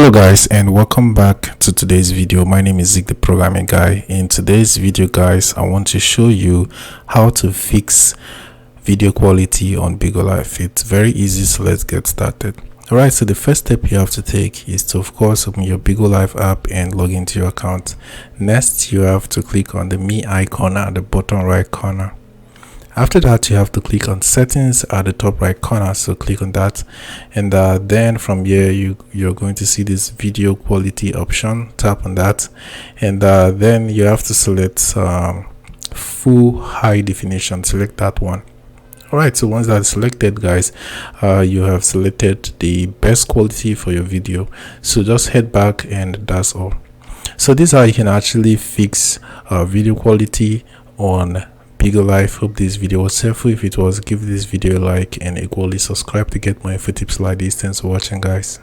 Hello guys, and welcome back to today's video. My name is Zeke, the programming guy. In today's video guys, I want to show you how to fix video quality on Bigo Live. It's very easy, so let's get started. Alright, so the first step you have to take is to, of course, open your Bigo Live app and log into your account. Next, you have to click on the me icon at the bottom right corner. After that, you have to click on settings at the top right corner, so click on that, and then from here you're going to see this video quality option. Tap on that, and then you have to select full high definition. Select that one. All right, so once that's selected guys, you have selected the best quality for your video, so just head back and that's all. So this is how you can actually fix video quality on Bigo Live. Hope this video was helpful. If it was, give this video a like and equally subscribe to get more info tips like this. Thanks for watching guys.